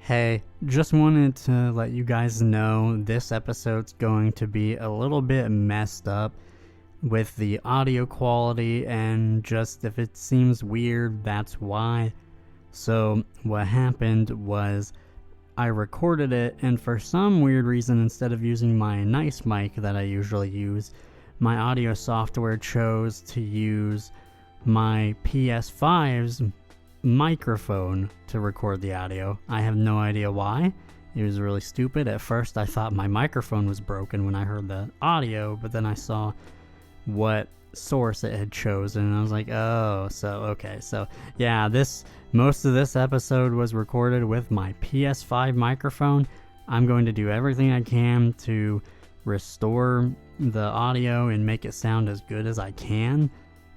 Hey, just wanted to let you guys know this episode's going to be a little bit messed up with the audio quality, and just if it seems weird, that's why. So, what happened was I recorded it, and for some weird reason, instead of using my nice mic that I usually use, my audio software chose to use my PS5's microphone to record the audio. I have no idea why. It was really stupid. At first I thought my microphone was broken when I heard the audio, but then I saw what source it had chosen and I was like, oh, so yeah, most of this episode was recorded with my PS5 microphone. I'm going to do everything I can to restore the audio and make it sound as good as I can.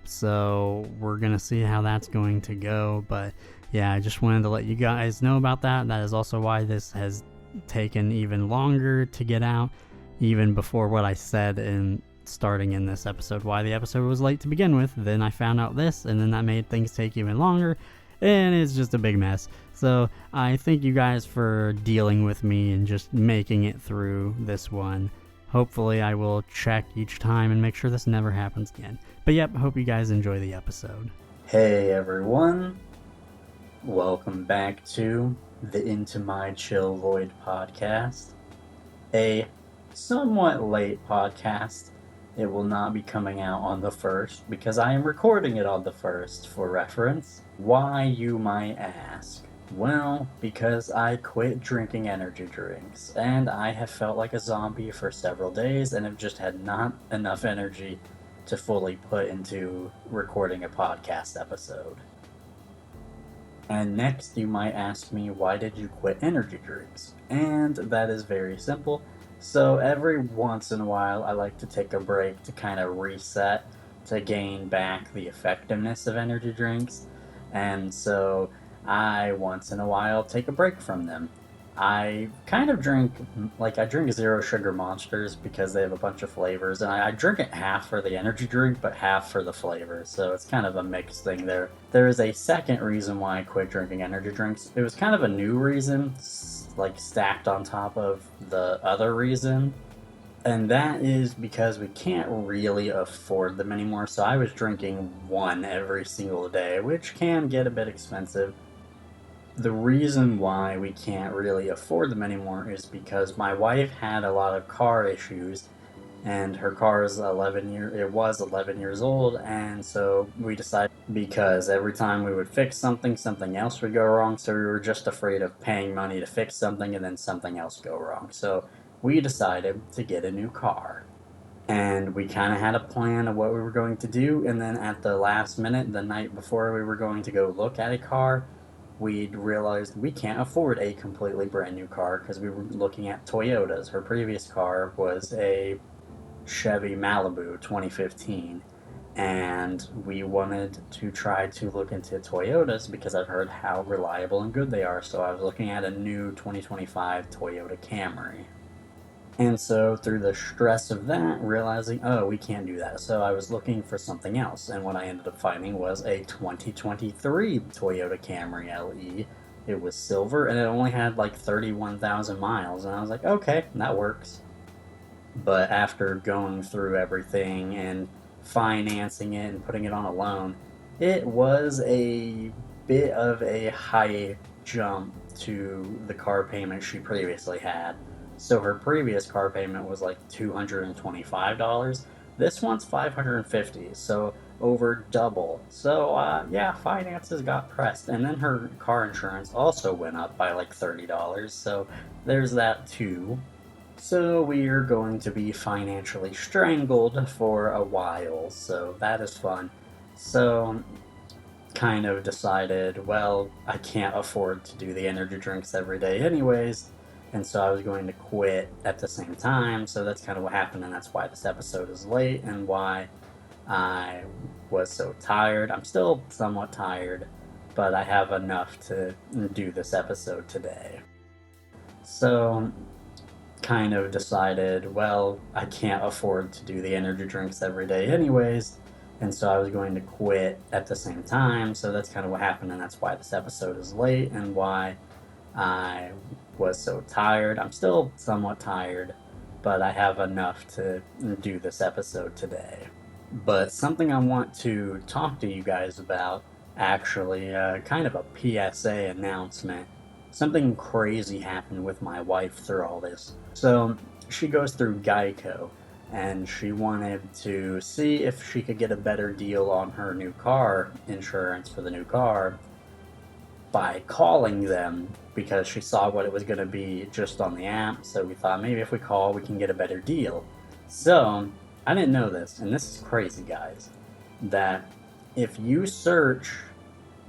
So we're going to see how that's going to go. But yeah, I just wanted to let you guys know about that. That is also why this has taken even longer to get out, even before what I said in starting in this episode, why the episode was late to begin with. Then I found out this, and then that made things take even longer, and it's just a big mess. So I thank you guys for dealing with me and just making it through this one. Hopefully I will check each time and make sure this never happens again. But yep, hope you guys enjoy the episode. Hey everyone, welcome back to the Into My Chill Void podcast. A somewhat late podcast. It will not be coming out on the 1st because I am recording it on the 1st for reference. Why, you might ask? Well, because I quit drinking energy drinks, and I have felt like a zombie for several days and have just had not enough energy to fully put into recording a podcast episode. And next you might ask me, why did you quit energy drinks? And that is very simple. So every once in a while I like to take a break to kind of reset, to gain back the effectiveness of energy drinks. And so I once in a while take a break from them. I kind of drink zero sugar monsters because they have a bunch of flavors, and I drink it half for the energy drink but half for the flavor, so it's kind of a mixed thing there. There is a second reason why I quit drinking energy drinks. It was kind of a new reason, like stacked on top of the other reason, and that is because we can't really afford them anymore. So I was drinking one every single day, which can get a bit expensive. The reason why we can't really afford them anymore is because my wife had a lot of car issues, and her car is 11 years old, and so we decided, because every time we would fix something else would go wrong, so we were just afraid of paying money to fix something and then something else go wrong. So we decided to get a new car. And we kind of had a plan of what we were going to do, and then at the last minute, the night before we were going to go look at a car, we realized we can't afford a completely brand new car because we were looking at Toyotas. Her previous car was a Chevy Malibu 2015, and we wanted to try to look into Toyotas because I've heard how reliable and good they are. So I was looking at a new 2025 Toyota Camry. And so through the stress of that, realizing, oh, we can't do that. So I was looking for something else, and what I ended up finding was a 2023 Toyota Camry LE. It was silver, and it only had like 31,000 miles, and I was like, okay, that works. But after going through everything and financing it and putting it on a loan, it was a bit of a high jump to the car payment she previously had. So her previous car payment was like $225. This one's $550, so over double. So yeah, finances got pressed. And then her car insurance also went up by like $30, so there's that too. So we are going to be financially strangled for a while, so that is fun. So kind of decided, well, I can't afford to do the energy drinks every day anyways, and so I was going to quit at the same time. So that's kind of what happened, and that's why this episode is late and why I was so tired. I'm still somewhat tired, but I have enough to do this episode today. So kind of decided, well, I can't afford to do the energy drinks every day anyways, and so I was going to quit at the same time. So that's kind of what happened, and that's why this episode is late and why I was so tired. I'm still somewhat tired, but I have enough to do this episode today. But something I want to talk to you guys about, actually, kind of a PSA announcement. Something crazy happened with my wife through all this. So she goes through Geico, and she wanted to see if she could get a better deal on her new car insurance for the new car by calling them, because she saw what it was going to be just on the app. So we thought maybe if we call, we can get a better deal. So I didn't know this, and this is crazy, guys, that if you search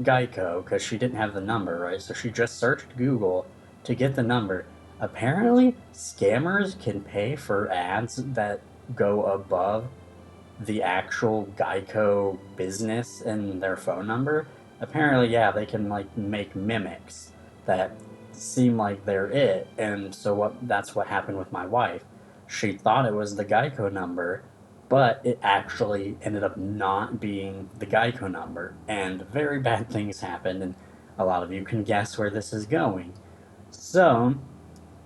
Geico, because she didn't have the number, right? So she just searched Google to get the number. Apparently, scammers can pay for ads that go above the actual Geico business and their phone number. Apparently, yeah, they can like make mimics that seem like they're it. And so that's what happened with my wife. She thought it was the Geico number, but it actually ended up not being the Geico number, and very bad things happened, and a lot of you can guess where this is going. So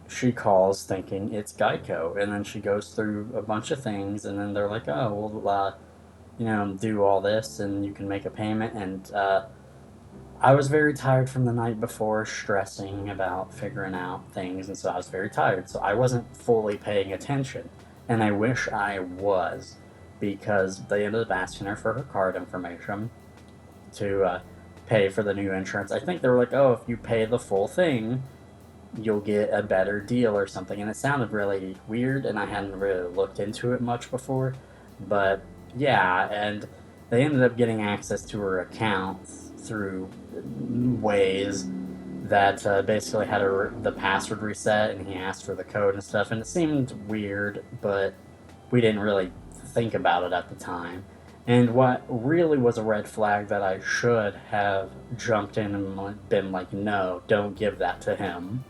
she calls thinking it's Geico, and then she goes through a bunch of things, and then they're like, "Oh, well, do all this, and you can make a payment." And I was very tired from the night before, stressing about figuring out things, and so I was very tired. So I wasn't fully paying attention, and I wish I was, because they ended up asking her for her card information to pay for the new insurance. I think they were like, "Oh, if you pay the full thing, you'll get a better deal," or something. And it sounded really weird, and I hadn't really looked into it much before. But yeah, and they ended up getting access to her account through ways that basically had the password reset, and he asked for the code and stuff. And it seemed weird, but we didn't really think about it at the time. And what really was a red flag that I should have jumped in and been like, no, don't give that to him,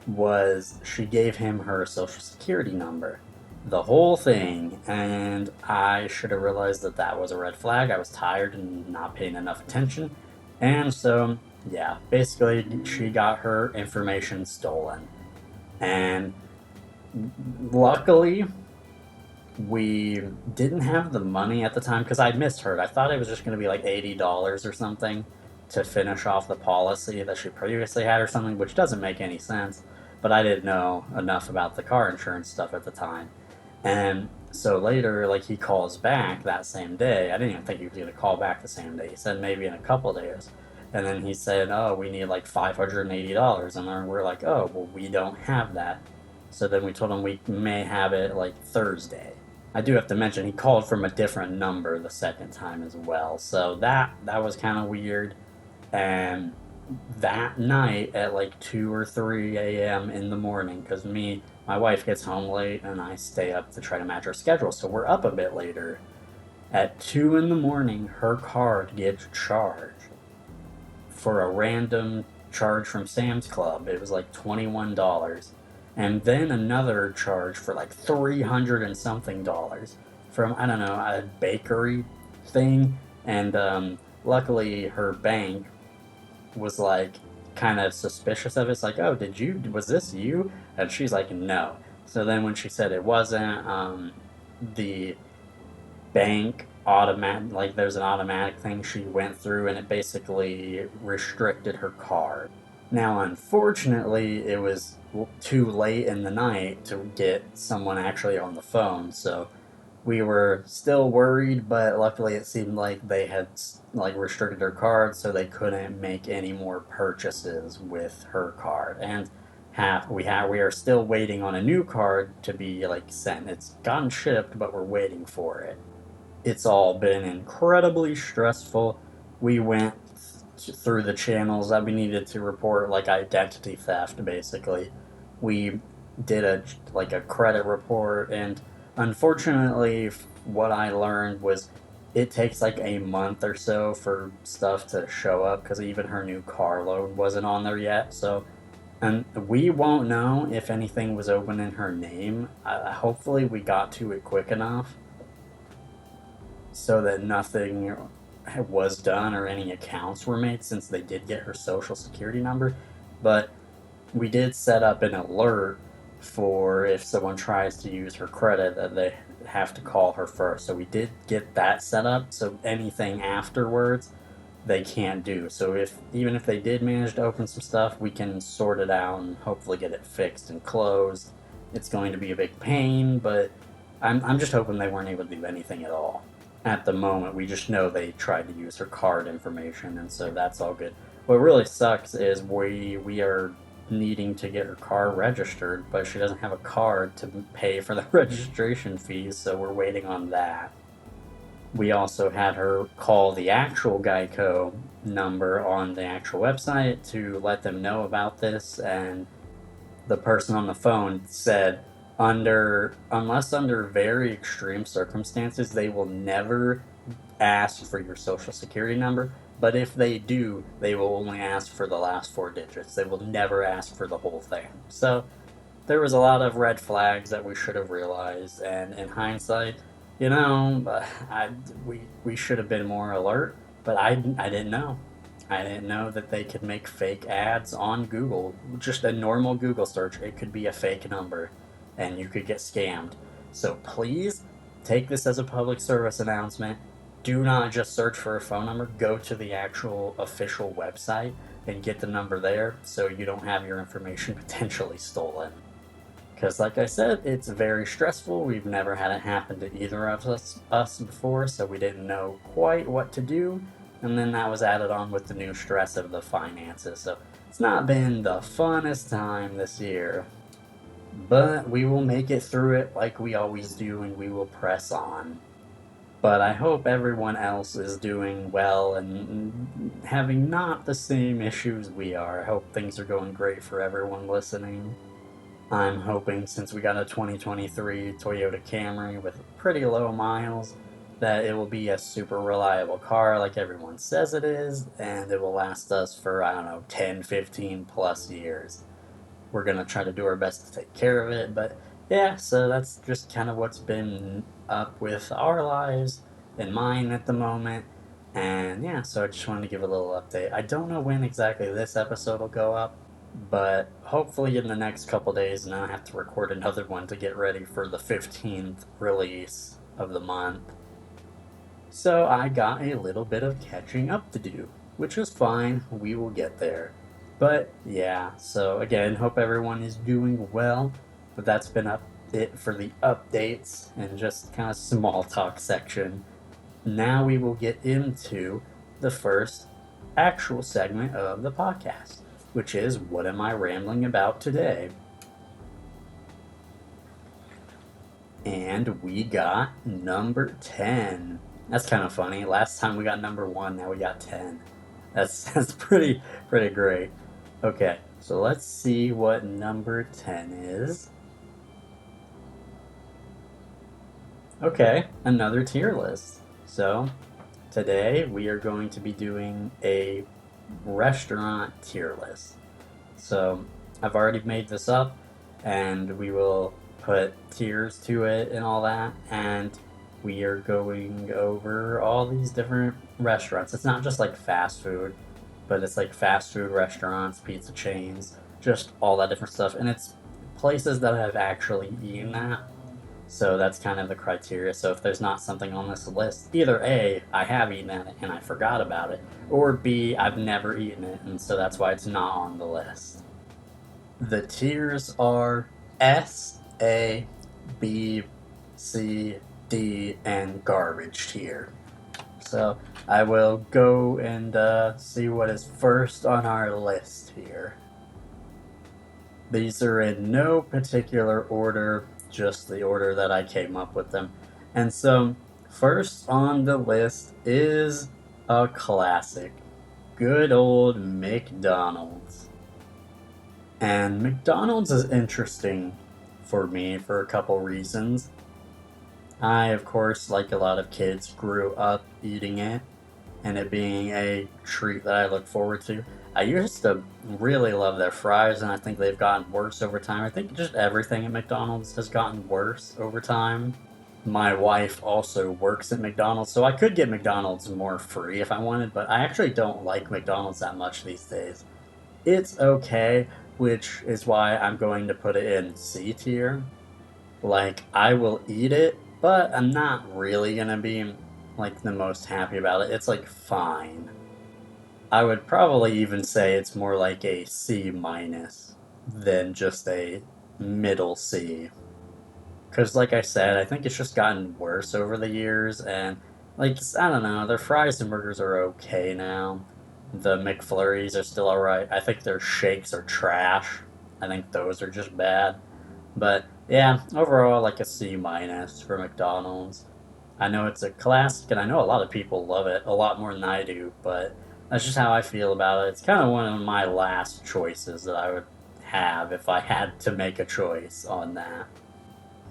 was she gave him her social security number. The whole thing, and I should have realized that that was a red flag. I was tired and not paying enough attention. And so, yeah, basically, she got her information stolen. And luckily, we didn't have the money at the time, because I misheard. I thought it was just going to be like $80 or something to finish off the policy that she previously had or something, which doesn't make any sense. But I didn't know enough about the car insurance stuff at the time. And so later, like, he calls back that same day. I didn't even think he was going to call back the same day. He said maybe in a couple days. And then he said, "Oh, we need like $580." And then we're like, "Oh, well, we don't have that." So then we told him we may have it like Thursday. I do have to mention he called from a different number the second time as well. So that was kind of weird. And that night at like 2 or 3 a.m. in the morning, because my wife gets home late and I stay up to try to match our schedule, so we're up a bit later. At 2 in the morning, her card gets charged for a random charge from Sam's Club. It was like $21. And then another charge for like 300 and something dollars from, I don't know, a bakery thing. And luckily, her bank was like kind of suspicious of it. It's like, "Oh, was this you?" And she's like, "No." So then when she said it wasn't, the bank automatic, like, there's an automatic thing she went through, and it basically restricted her card. Now, unfortunately, it was too late in the night to get someone actually on the phone, so we were still worried, but luckily it seemed like they had like restricted her card, so they couldn't make any more purchases with her card. And we are still waiting on a new card to be like sent. It's gotten shipped, but we're waiting for it. It's all been incredibly stressful. We went through the channels that we needed to report like identity theft. Basically, we did a credit report, and unfortunately, what I learned was it takes like a month or so for stuff to show up, because even her new car loan wasn't on there yet. So, and we won't know if anything was open in her name. Hopefully, we got to it quick enough so that nothing was done or any accounts were made, since they did get her social security number. But we did set up an alert for if someone tries to use her credit that they have to call her first. So we did get that set up. So anything afterwards, they can't do. So even if they did manage to open some stuff, we can sort it out and hopefully get it fixed and closed. It's going to be a big pain, but I'm just hoping they weren't able to do anything at all. At the moment, we just know they tried to use her card information, and so that's all good. What really sucks is we are needing to get her car registered, but she doesn't have a card to pay for the registration fees, so we're waiting on that. We also had her call the actual Geico number on the actual website to let them know about this, and the person on the phone said unless under very extreme circumstances, they will never ask for your social security number, but if they do, they will only ask for the last 4 digits. They will never ask for the whole thing. So there was a lot of red flags that we should have realized, and in hindsight, we should have been more alert, but I didn't know. I didn't know that they could make fake ads on Google. Just a normal Google search, it could be a fake number, and you could get scammed. So please take this as a public service announcement. Do not just search for a phone number. Go to the actual official website and get the number there so you don't have your information potentially stolen. Because, like I said, it's very stressful. We've never had it happen to either of us before, so we didn't know quite what to do. And then that was added on with the new stress of the finances. So it's not been the funnest time this year. But we will make it through it like we always do, and we will press on. But I hope everyone else is doing well and having not the same issues we are. I hope things are going great for everyone listening. I'm hoping, since we got a 2023 Toyota Camry with pretty low miles, that it will be a super reliable car like everyone says it is, and it will last us for, I don't know, 10, 15 plus years. We're going to try to do our best to take care of it, but yeah, so that's just kind of what's been up with our lives and mine at the moment. And yeah, so I just wanted to give a little update. I don't know when exactly this episode will go up, but hopefully in the next couple days, and I have to record another one to get ready for the 15th release of the month. So I got a little bit of catching up to do, which is fine. We will get there. But yeah, so again, hope everyone is doing well. But that's been it for the updates and just kind of small talk section. Now we will get into the first actual segment of the podcast, which is, what am I rambling about today? And we got number 10. That's kind of funny. Last time we got number 1, now we got 10. That's pretty great. Okay, so let's see what number 10 is. Okay, another tier list. So today we are going to be doing a restaurant tier list. So I've already made this up, and we will put tiers to it and all that, and we are going over all these different restaurants. It's not just like fast food, but it's like fast food restaurants, pizza chains, just all that different stuff, and it's places that I've actually eaten at. So that's kind of the criteria. So if there's not something on this list, either A, I have eaten it and I forgot about it, or B, I've never eaten it, and so that's why it's not on the list. The tiers are S, A, B, C, D, and garbage tier. So I will go and see what is first on our list here. These are in no particular order, just the order that I came up with them. And so, first on the list is a classic. Good old McDonald's. And McDonald's is interesting for me for a couple reasons. I, of course, like a lot of kids, grew up eating it, and it being a treat that I look forward to. I used to really love their fries, and I think they've gotten worse over time. I think just everything at McDonald's has gotten worse over time. My wife also works at McDonald's, so I could get McDonald's more free if I wanted, but I actually don't like McDonald's that much these days. It's okay, which is why I'm going to put it in C tier. Like, I will eat it, but I'm not really gonna be, like, the most happy about it. It's, like, fine. I would probably even say it's more like a C minus than just a middle C. Because, like I said, I think it's just gotten worse over the years, and, like, I don't know, their fries and burgers are okay now. The McFlurries are still alright. I think their shakes are trash. I think those are just bad. But, yeah, overall, like a C minus for McDonald's. I know it's a classic, and I know a lot of people love it a lot more than I do, but that's just how I feel about it. It's kind of one of my last choices that I would have if I had to make a choice on that.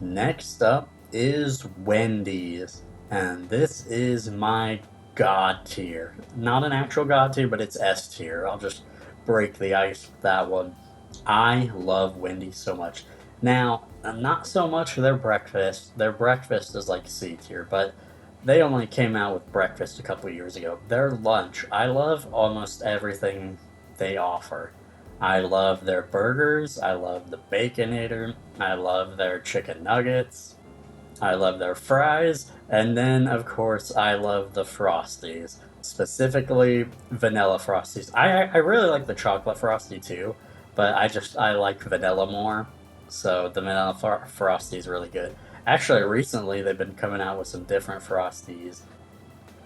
Next up is Wendy's, and this is my God tier. Not an actual God tier, but it's S tier. I'll just break the ice with that one. I love Wendy's so much. Now, not so much for their breakfast. Their breakfast is like C tier, but they only came out with breakfast a couple years ago. Their lunch, I love almost everything they offer. I love their burgers. I love the Baconator. I love their chicken nuggets. I love their fries. And then, of course, I love the Frosties. Specifically, vanilla Frosties. I really like the chocolate Frosty too, but I like vanilla more. So the vanilla Frosty is really good. Actually, recently they've been coming out with some different Frosties.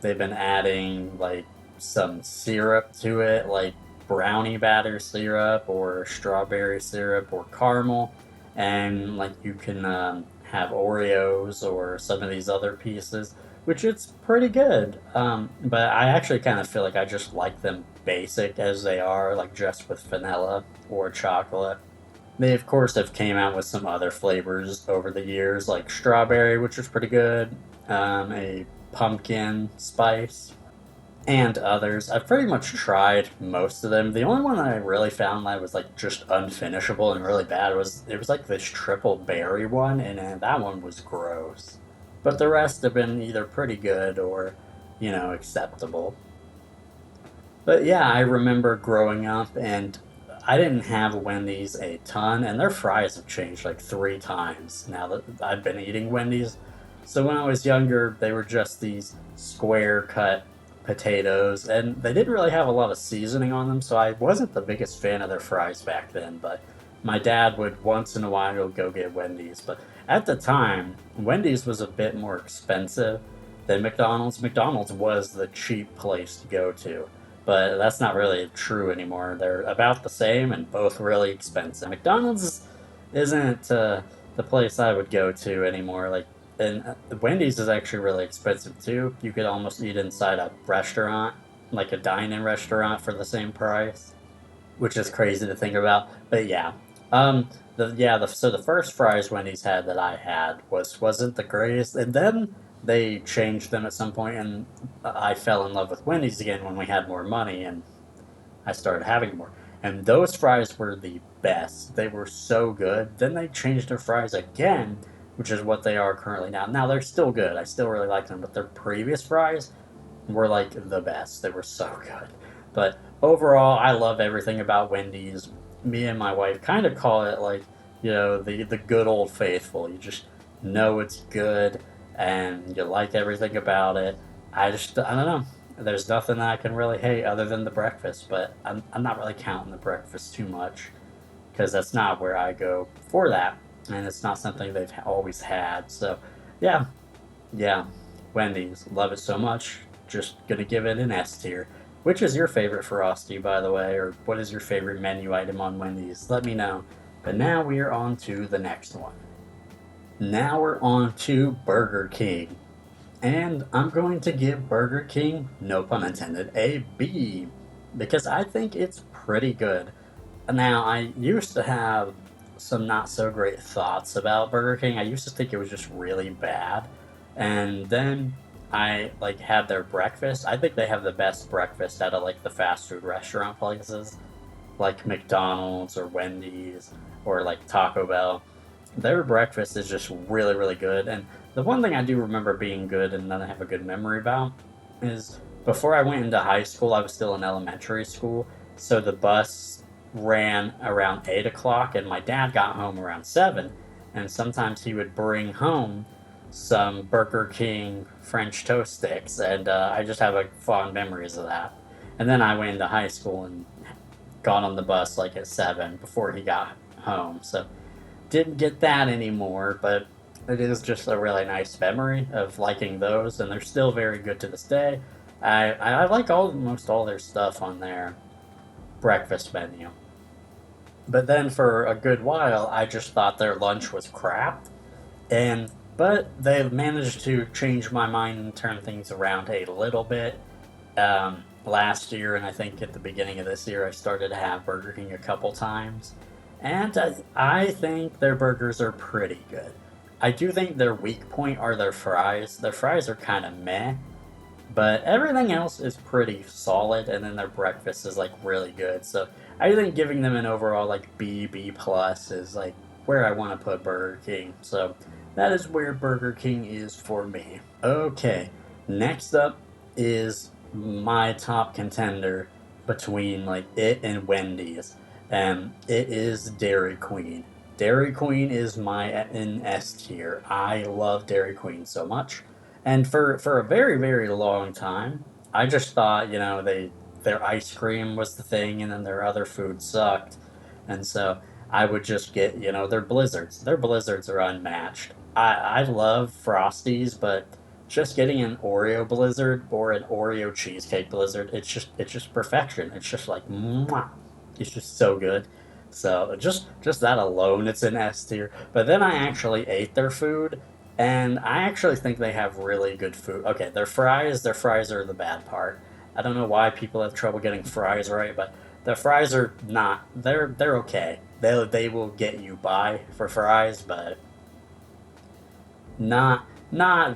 They've been adding like some syrup to it, like brownie batter syrup or strawberry syrup or caramel, and like you can have Oreos or some of these other pieces, which it's pretty good. But I actually kind of feel like I just like them basic as they are, like just with vanilla or chocolate. They of course have came out with some other flavors over the years, like strawberry, which is pretty good, a pumpkin spice, and others. I've pretty much tried most of them. The only one that I really found that was like just unfinishable and really bad was it was like this triple berry one, and that one was gross. But the rest have been either pretty good or, acceptable. But yeah, I remember growing up and I didn't have Wendy's a ton, and their fries have changed like 3 times now that I've been eating Wendy's. So when I was younger, they were just these square cut potatoes, and they didn't really have a lot of seasoning on them, so I wasn't the biggest fan of their fries back then. But my dad would once in a while go get Wendy's. But at the time, Wendy's was a bit more expensive than McDonald's. McDonald's was the cheap place to go to, but that's not really true anymore. They're about the same and both really expensive. McDonald's isn't the place I would go to anymore. Like, and Wendy's is actually really expensive too. You could almost eat inside a restaurant, like a dine-in restaurant, for the same price, which is crazy to think about. But yeah, so the first fries Wendy's had that I had wasn't the greatest, and then they changed them at some point, and I fell in love with Wendy's again when we had more money, and I started having more. And those fries were the best. They were so good. Then they changed their fries again, which is what they are currently now. Now they're still good. I still really like them, but their previous fries were like the best. They were so good. But overall, I love everything about Wendy's. Me and my wife kind of call it like, the good old faithful. You just know it's good and you like everything about it. I don't know. There's nothing that I can really hate other than the breakfast, but I'm not really counting the breakfast too much because that's not where I go for that, and it's not something they've always had. So, yeah, yeah, Wendy's, love it so much. Just gonna give it an S tier. Which is your favorite Frosty, by the way, or what is your favorite menu item on Wendy's? Let me know. But now we are on to the next one. Now we're on to Burger King. And I'm going to give Burger King, no pun intended, a B because I think it's pretty good. Now, I used to have some not so great thoughts about Burger King. I used to think it was just really bad. And then I like had their breakfast. I think they have the best breakfast out of like the fast food restaurant places like McDonald's or Wendy's or like Taco Bell. Their breakfast is just really, really good. And the one thing I do remember being good and that I have a good memory about is before I went into high school, I was still in elementary school. So the bus ran around 8 o'clock, and my dad got home around 7. And sometimes he would bring home some Burger King French toast sticks, and I just have like fond memories of that. And then I went into high school and got on the bus like at 7 before he got home. So didn't get that anymore, but it is just a really nice memory of liking those, and they're still very good to this day. I like almost all their stuff on their breakfast menu. But then for a good while, I just thought their lunch was crap, and but they've managed to change my mind and turn things around a little bit. Last year, and I think at the beginning of this year, I started to have Burger King a couple times, and I think their burgers are pretty good. I do think their weak point are their fries. Their fries are kind of meh, but everything else is pretty solid, and then their breakfast is like really good. So I think giving them an overall like B plus is like where I want to put Burger King. So that is where Burger King is for me. Okay, next up is my top contender between like it and Wendy's, and it is Dairy Queen. Dairy Queen is my in S tier. I love Dairy Queen so much. And for a very, very long time, I just thought, their ice cream was the thing, and then their other food sucked. And so I would just get, their blizzards. Their blizzards are unmatched. I love Frosties, but just getting an Oreo blizzard or an Oreo cheesecake blizzard, it's just perfection. It's just like mwah. It's just so good. So just that alone, it's an S tier. But then I actually ate their food, and I actually think they have really good food. Okay, their fries are the bad part. I don't know why people have trouble getting fries right, but the fries are not. They're okay. They will get you by for fries, but not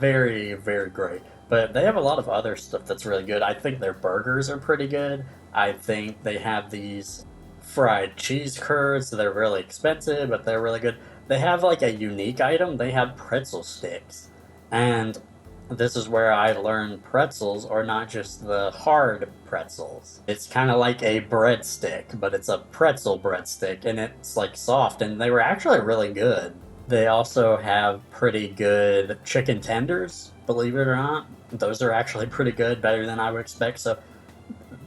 very very great. But they have a lot of other stuff that's really good. I think their burgers are pretty good. I think they have these fried cheese curds. They're really expensive, but they're really good. They have like a unique item. They have pretzel sticks, and this is where I learned pretzels are not just the hard pretzels. It's kind of like a breadstick, but it's a pretzel breadstick, and it's like soft, and they were actually really good. They also have pretty good chicken tenders, believe it or not. Those are actually pretty good, better than I would expect. So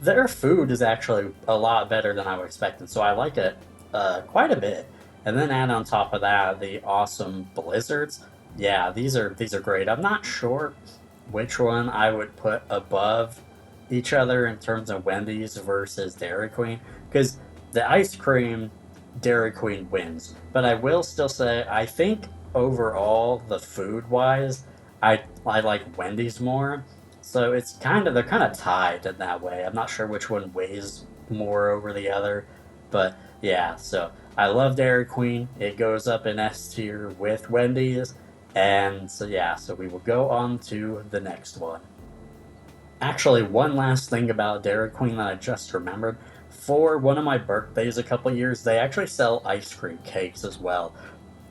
their food is actually a lot better than I would expect, and so I like it quite a bit. And then add on top of that the awesome blizzards. Yeah, these are great. I'm not sure which one I would put above each other in terms of Wendy's versus Dairy Queen, because the ice cream Dairy Queen wins. But I will still say I think overall the food wise, I like Wendy's more. So they're kind of tied in that way. I'm not sure which one weighs more over the other, but yeah. So I love Dairy Queen. It goes up in S tier with Wendy's, and so yeah. So we will go on to the next one. Actually, one last thing about Dairy Queen that I just remembered. For one of my birthdays a couple years, they actually sell ice cream cakes as well.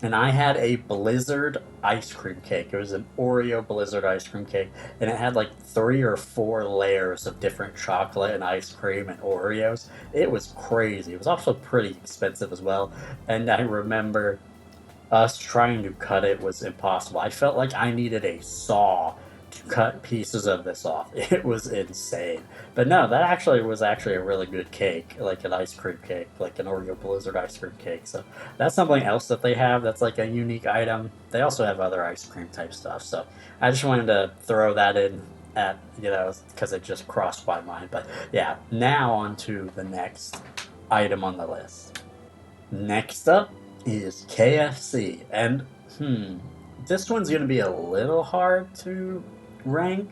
And I had a Blizzard ice cream cake. It was an Oreo Blizzard ice cream cake, and it had like 3 or 4 layers of different chocolate and ice cream and Oreos. It was crazy. It was also pretty expensive as well. And I remember us trying to cut it was impossible. I felt like I needed a saw to cut pieces of this off. It was insane. But no, that actually was actually a really good cake, like an ice cream cake, like an Oreo Blizzard ice cream cake. So that's something else that they have that's like a unique item. They also have other ice cream type stuff. So I just wanted to throw that in because it just crossed my mind. But yeah, now on to the next item on the list. Next up is KFC. And this one's going to be a little hard to rank.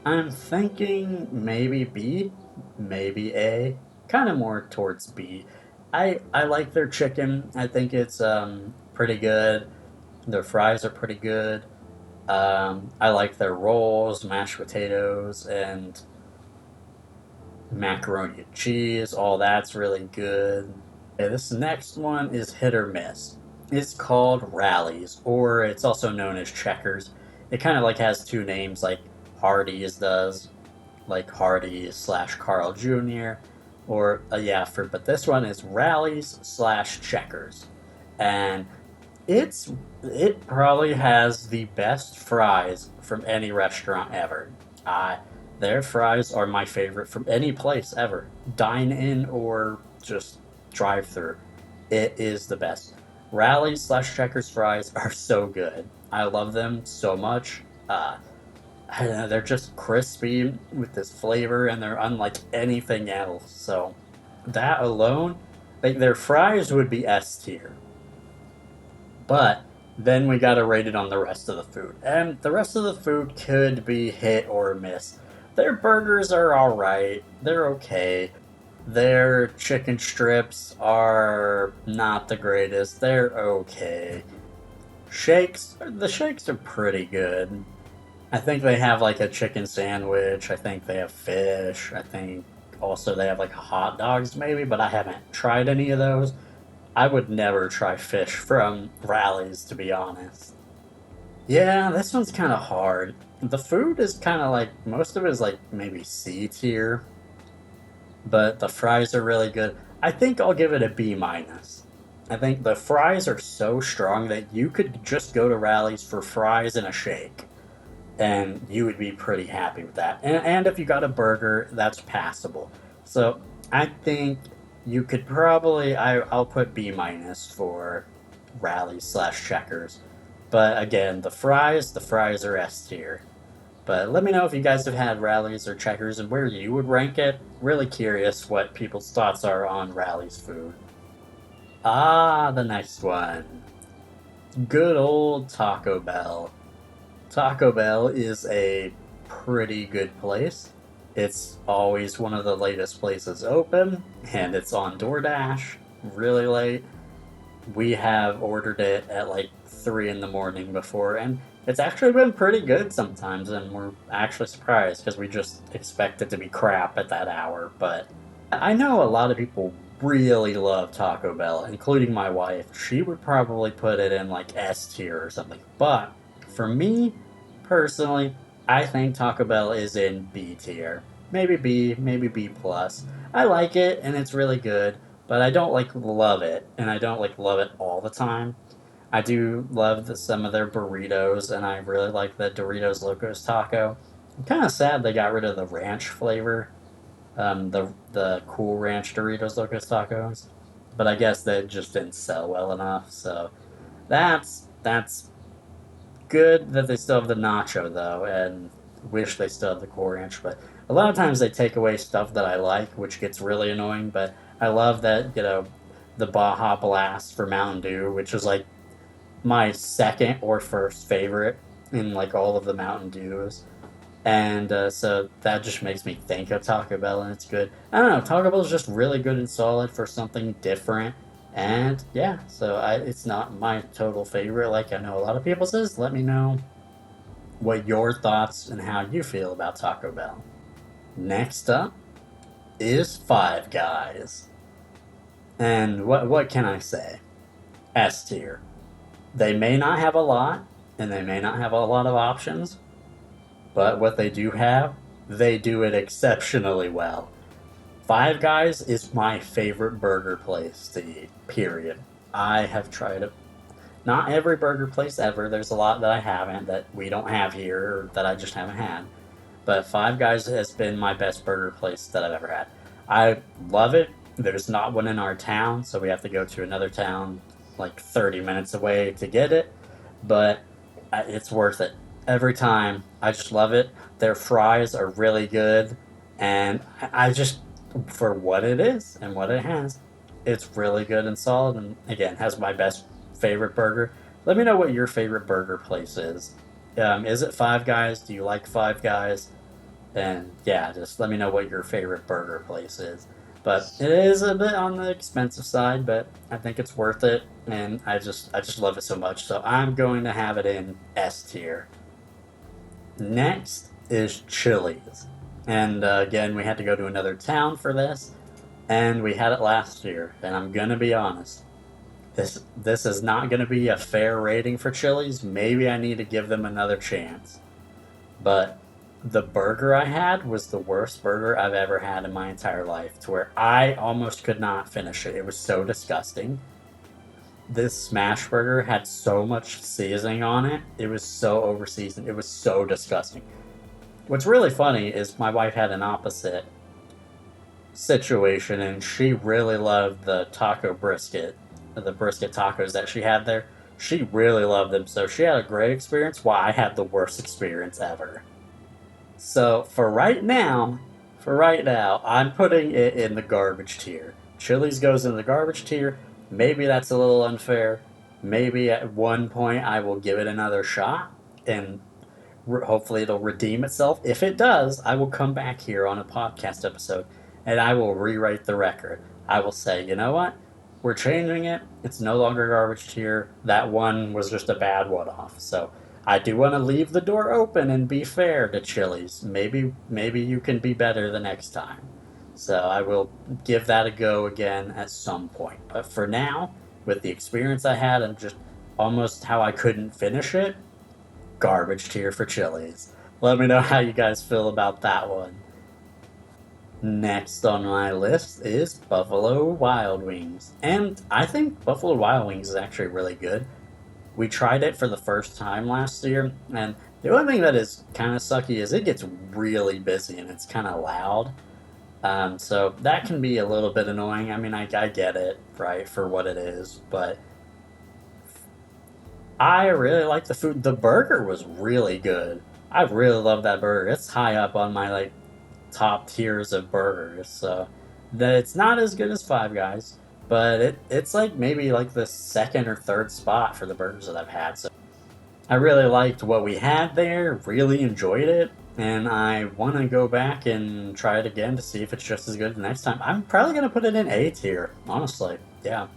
I'm thinking maybe B, maybe A, kind of more towards B. I like their chicken. I think it's pretty good. Their fries are pretty good. I like their rolls, mashed potatoes, and macaroni and cheese. All that's really good. Okay, this next one is hit or miss. It's called Rallies, or it's also known as Checkers. It kind of like has two names, like Hardee's does, like Hardee's slash Carl Jr. or but this one is Rallies slash Checkers, and it probably has the best fries from any restaurant ever. Uh, their fries are my favorite from any place ever, dine in or just drive through. It is the best. Rallies slash Checkers fries are so good. I love them so much. I don't know, they're just crispy with this flavor, and they're unlike anything else. So that alone, like their fries would be S tier, but then we gotta rate it on the rest of the food, and the rest of the food could be hit or miss. Their burgers are alright, they're okay. Their chicken strips are not the greatest, they're okay. The shakes are pretty good. I think they have like a chicken sandwich. I think they have fish. I think also they have like hot dogs maybe, but I haven't tried any of those. I would never try fish from Rallies, to be honest. Yeah, this one's kind of hard. The food is kind of like most of it is like maybe C tier, but the fries are really good. I think I'll give it a B minus. I think the fries are so strong that you could just go to Rallies for fries and a shake, and you would be pretty happy with that. And if you got a burger, that's passable. So I think you could probably I'll put B minus for Rallies slash Checkers. But again, the fries are S tier. But let me know if you guys have had Rallies or Checkers and where you would rank it. Really curious what people's thoughts are on Rallies food. Ah, the next one. Good old Taco Bell. Taco Bell is a pretty good place. It's always one of the latest places open, and it's on DoorDash really late. We have ordered it at like 3 in the morning before, and it's actually been pretty good sometimes, and we're actually surprised because we just expect it to be crap at that hour. But I know a lot of people really love Taco Bell, including my wife. She would probably put it in like S tier or something. But for me, personally, I think Taco Bell is in B tier. Maybe B, maybe B plus. I like it and it's really good, but I don't like love it, and I don't like love it all the time. I do love some of their burritos, and I really like the Doritos Locos Taco. I'm kind of sad they got rid of the ranch flavor, the Cool Ranch Doritos Locos Tacos, but I guess they just didn't sell well enough. So that's good that they still have the nacho though, and wish they still have the Cool Ranch. But a lot of times they take away stuff that I like, which gets really annoying. But I love that the Baja Blast for Mountain Dew, which is like my second or first favorite in like all of the Mountain Dews. And so that just makes me think of Taco Bell, and it's good. I don't know, Taco Bell is just really good and solid for something different. And yeah, it's not my total favorite, like I know a lot of people says. Let me know what your thoughts and how you feel about Taco Bell. Next up is Five Guys, and what can I say? S tier. They may not have a lot, and they may not have a lot of options, but what they do have, they do it exceptionally well. Five Guys is my favorite burger place to eat, period. I have tried it. Not every burger place ever. There's a lot that I haven't, that we don't have here, or that I just haven't had. But Five Guys has been my best burger place that I've ever had. I love it. There's not one in our town, so we have to go to another town like 30 minutes away to get it. But it's worth it every time. I just love it. Their fries are really good, and I just, for what it is and what it has, it's really good and solid. And again, has my best favorite burger. Let me know what your favorite burger place is. Is it Five Guys? Do you like Five Guys? And yeah, just let me know what your favorite burger place is. But it is a bit on the expensive side, but I think it's worth it, and I just love it so much. So I'm going to have it in S tier. Next is Chili's, and again, we had to go to another town for this, and we had it last year. And I'm gonna be honest, this is not gonna be a fair rating for Chili's. Maybe I need to give them another chance, but the burger I had was the worst burger I've ever had in my entire life, to where I almost could not finish it. It was so disgusting. This smash burger had so much seasoning on it. It was so over seasoned. It was so disgusting. What's really funny is my wife had an opposite situation, and she really loved the taco brisket, the brisket tacos that she had there. She really loved them, so she had a great experience while I had the worst experience ever. So for right now, I'm putting it in the garbage tier. Chili's goes in the garbage tier. Maybe that's a little unfair. Maybe at one point I will give it another shot, and hopefully it'll redeem itself. If it does, I will come back here on a podcast episode and I will rewrite the record. I will say, you know what? We're changing it. It's no longer garbage tier. That one was just a bad one off. So I do want to leave the door open and be fair to Chili's. Maybe you can be better the next time. So I will give that a go again at some point. But for now, with the experience I had and just almost how I couldn't finish it, garbage tier for Chili's. Let me know how you guys feel about that one. Next on my list is Buffalo Wild Wings. And I think Buffalo Wild Wings is actually really good. We tried it for the first time last year, and the only thing that is kind of sucky is it gets really busy and it's kind of loud. So that can be a little bit annoying. I mean, I get it, right, for what it is, but I really like the food. The burger was really good. I really love that burger. It's high up on my like top tiers of burgers. So it's not as good as Five Guys, but it's like maybe like the second or third spot for the burgers that I've had. So I really liked what we had there. Really enjoyed it, and I want to go back and try it again to see if it's just as good the next time. I'm probably gonna put it in A tier, honestly. Yeah.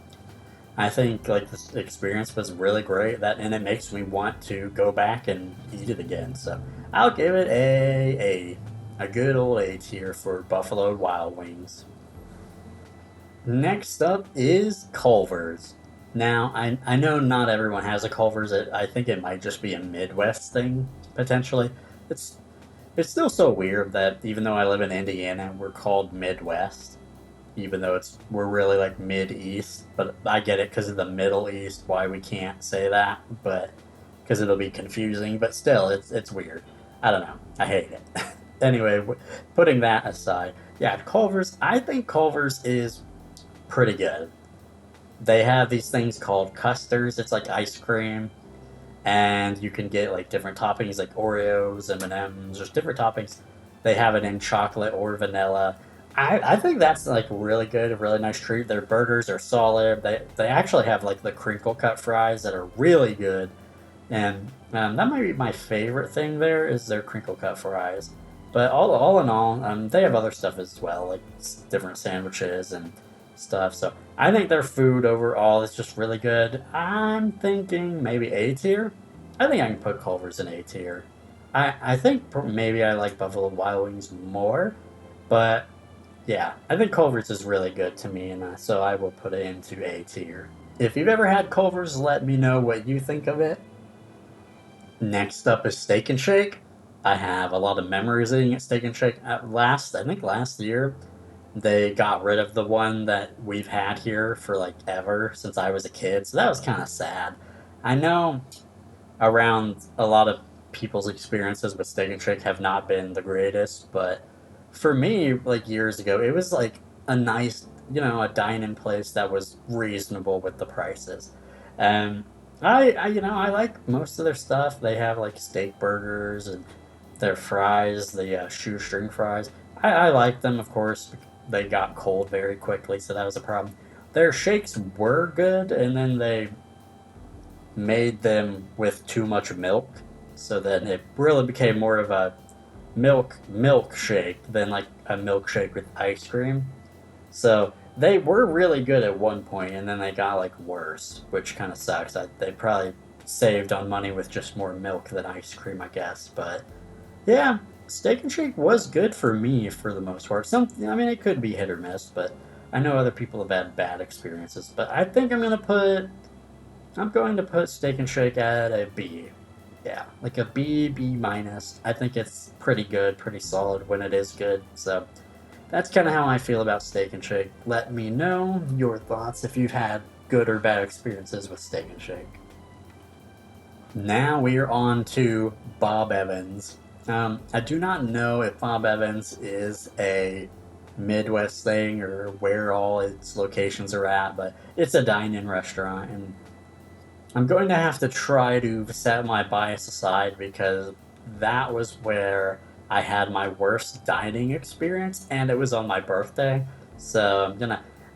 I think like this experience was really great, that and it makes me want to go back and eat it again. So I'll give it a good old A tier for Buffalo Wild Wings. Next up is Culver's. Now I know not everyone has a Culver's. I think it might just be a Midwest thing potentially. It's it's still so weird that even though I live in Indiana, we're called Midwest, even though we're really like mid east. But I get it because of the Middle East why we can't say that, but because it'll be confusing. But still, it's weird. I don't know. I hate it. Anyway, putting that aside, yeah, Culver's. I think Culver's is pretty good. They have these things called custards. It's like ice cream, and you can get like different toppings like Oreos, M&Ms, just different toppings. They have it in chocolate or vanilla. I think that's like really good, a really nice treat. Their burgers are solid. They actually have like the crinkle cut fries that are really good, and that might be my favorite thing there is their crinkle cut fries. But all in all, they have other stuff as well, like different sandwiches and stuff. So I think their food overall is just really good. I'm thinking maybe A tier. I think I can put Culver's in A tier. I think maybe I like Buffalo Wild Wings more, but yeah, I think Culver's is really good to me, and so I will put it into A tier. If you've ever had Culver's, let me know what you think of it. Next up is Steak and Shake. I have a lot of memories eating at Steak and Shake. I think last year, they got rid of the one that we've had here for like ever since I was a kid, so that was kind of sad. I know around a lot of people's experiences with Steak and Shake have not been the greatest, but for me, like years ago, it was like a nice, a dine-in place that was reasonable with the prices. And I like most of their stuff. They have like steak burgers and their fries, the shoestring fries. I like them, of course. They got cold very quickly, so that was a problem. Their shakes were good, and then they made them with too much milk, so then it really became more of a milkshake than like a milkshake with ice cream. So they were really good at one point, and then they got like worse, which kind of sucks. They probably saved on money with just more milk than ice cream, I guess. But yeah, Steak and Shake was good for me for the most part. I mean, it could be hit or miss, but I know other people have had bad experiences. But I think I'm going to put Steak and Shake at a B. Yeah, like a B, B minus. I think it's pretty good, pretty solid when it is good. So that's kind of how I feel about Steak and Shake. Let me know your thoughts if you've had good or bad experiences with Steak and Shake. Now we are on to Bob Evans. I do not know if Bob Evans is a Midwest thing or where all its locations are at, but it's a dine-in restaurant, and I'm going to have to try to set my bias aside because that was where I had my worst dining experience, and it was on my birthday. So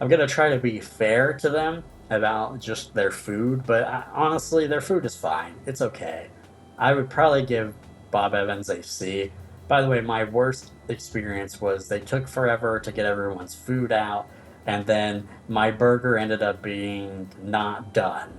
I'm gonna try to be fair to them about just their food, but honestly, their food is fine. It's okay. I would probably give Bob Evans a C. By the way, my worst experience was they took forever to get everyone's food out, and then my burger ended up being not done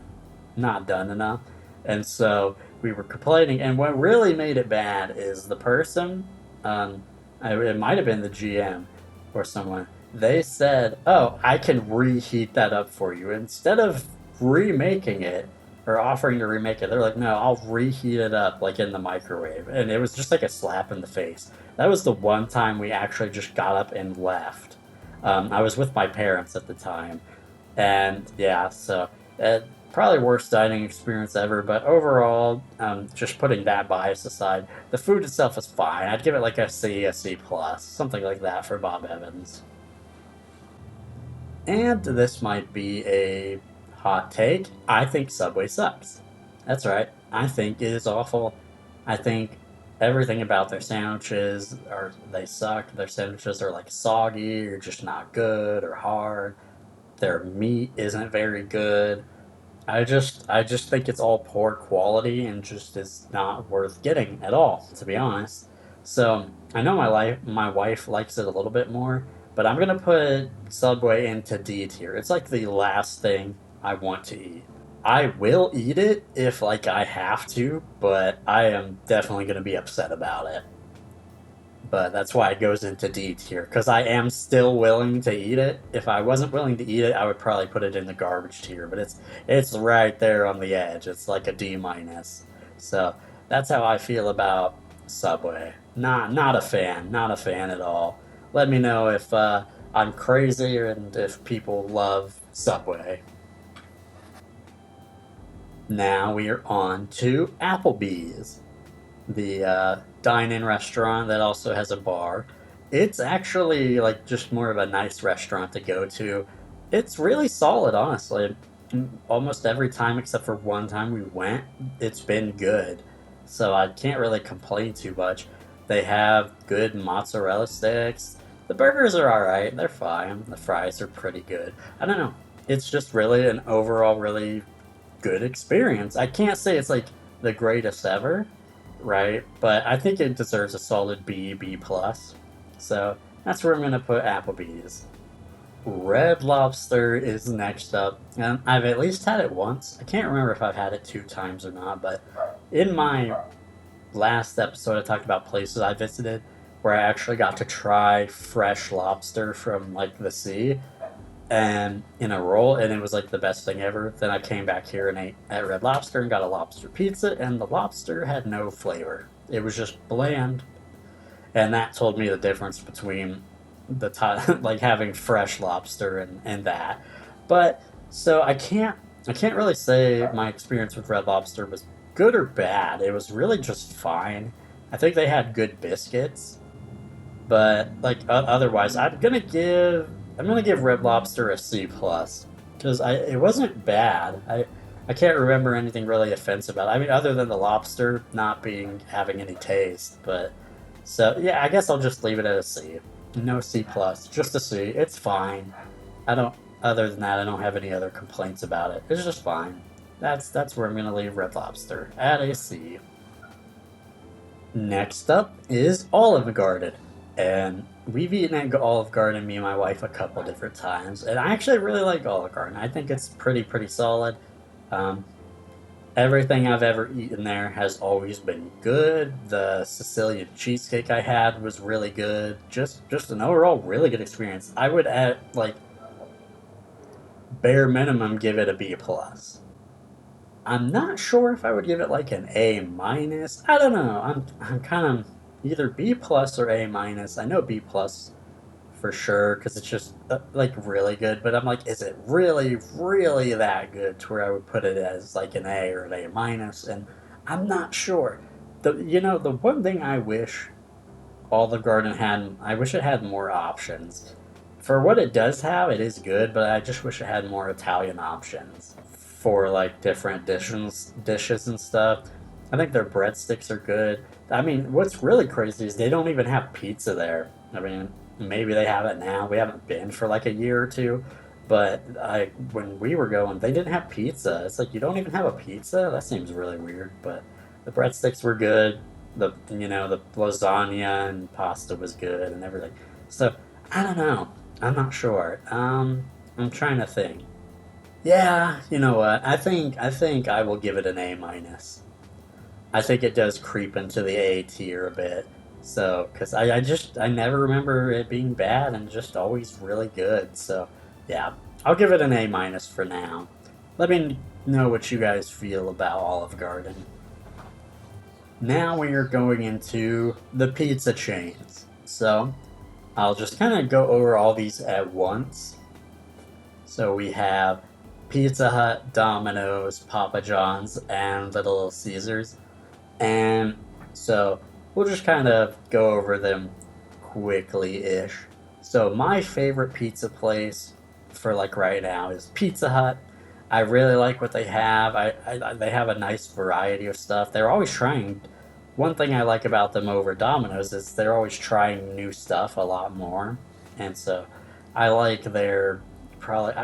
enough. And so we were complaining. And what really made it bad is the person, um, it might have been the GM or someone, they said, "Oh, I can reheat that up for you." Instead of remaking it or offering to remake it, they're like, "No, I'll reheat it up like in the microwave." And it was just like a slap in the face. That was the one time we actually just got up and left. I was with my parents at the time, and yeah, so probably worst dining experience ever. But overall, just putting that bias aside, the food itself is fine. I'd give it like a C plus, something like that for Bob Evans. And this might be a hot take. I think Subway sucks. That's right. I think it is awful. I think everything about their sandwiches are they suck. Their sandwiches are like soggy or just not good or hard. Their meat isn't very good. I just think it's all poor quality and just is not worth getting at all, to be honest. So I know my wife likes it a little bit more, but I'm gonna put Subway into D tier. It's like the last thing I want to eat. I will eat it if like I have to, but I am definitely gonna be upset about it. But that's why it goes into D tier because I am still willing to eat it. If I wasn't willing to eat it, I would probably put it in the garbage tier. But it's right there on the edge. It's like a D minus. So that's how I feel about Subway. Not a fan. Not a fan at all. Let me know if I'm crazy and if people love Subway. Now we are on to Applebee's, the dine-in restaurant that also has a bar. It's actually like just more of a nice restaurant to go to. It's really solid, honestly. Almost every time except for one time we went, it's been good. So I can't really complain too much. They have good mozzarella sticks. The burgers are alright, they're fine. The fries are pretty good. I don't know. It's just really an overall really good experience. I can't say it's like the greatest ever, right? But I think it deserves a solid B, B plus. So that's where I'm gonna put Applebee's. Red Lobster is next up, and I've at least had it once. I can't remember if I've had it 2 times or not, but in my last episode, I talked about places I visited where I actually got to try fresh lobster from like the sea and in a roll, and it was like the best thing ever. Then I came back here and ate at Red Lobster and got a lobster pizza, and the lobster had no flavor. It was just bland, and that told me the difference between the like having fresh lobster and that. But so I can't really say my experience with Red Lobster was good or bad. It was really just fine. I think they had good biscuits, but like otherwise, I'm gonna give Red Lobster a C plus because I it wasn't bad. I can't remember anything really offensive about it. I mean, other than the lobster not being having any taste. But so yeah, I guess I'll just leave it at a C. No C plus, just a C. It's fine. I don't. Other than that, I don't have any other complaints about it. It's just fine. That's where I'm gonna leave Red Lobster at a C. Next up is Olive Garden. And we've eaten at Olive Garden, me and my wife, a couple different times. And I actually really like Olive Garden. I think it's pretty solid. Um, Everything I've ever eaten there has always been good. The Sicilian cheesecake I had was really good. Just an overall really good experience. I would at like bare minimum give it a B plus. I'm not sure if I would give it like an A minus. I don't know. I'm kind of either B plus or A minus. I know B plus for sure because it's just like really good. But I'm like, is it really, really that good to where I would put it as like an A or an A minus? And I'm not sure. The one thing I wish Olive Garden had, I wish it had more options. For what it does have, it is good, but I just wish it had more Italian options for like different dishes and stuff. I think their breadsticks are good. I mean, what's really crazy is they don't even have pizza there. I mean, maybe they have it now. We haven't been for like a year or two, but when we were going, they didn't have pizza. It's like you don't even have a pizza. That seems really weird. But the breadsticks were good. The lasagna and pasta was good and everything. So I don't know. I'm not sure. I'm trying to think. Yeah, you know what? I think I will give it an A minus. I think it does creep into the A tier a bit. So, because I never remember it being bad and just always really good. So, yeah, I'll give it an A minus for now. Let me know what you guys feel about Olive Garden. Now we are going into the pizza chains. So, I'll just kind of go over all these at once. So we have Pizza Hut, Domino's, Papa John's, and Little Caesars. And so we'll just kind of go over them quickly ish. So my favorite pizza place for like right now is Pizza Hut. I really like what they have. They have a nice variety of stuff. They're always trying. One thing I like about them over Domino's is they're always trying new stuff a lot more, and so I like their probably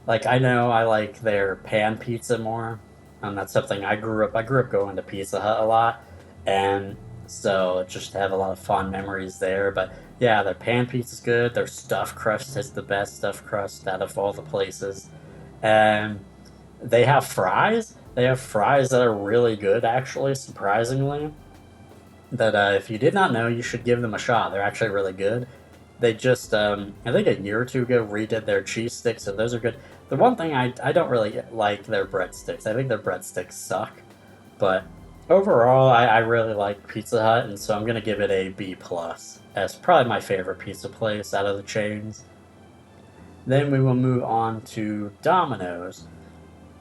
I know I like their pan pizza more. That's something I grew up going to Pizza Hut a lot, and so just have a lot of fond memories there. But yeah, their pan pizza's good. Their stuffed crust is the best stuffed crust out of all the places, and they have fries. They have fries that are really good, actually, surprisingly. That if you did not know, you should give them a shot. They're actually really good. They just, I think a year or two ago, redid their cheese sticks, so those are good. The one thing I don't really like their breadsticks. I think their breadsticks suck. But overall, I really like Pizza Hut, and so I'm gonna give it a B plus. As probably my favorite pizza place out of the chains. Then we will move on to Domino's,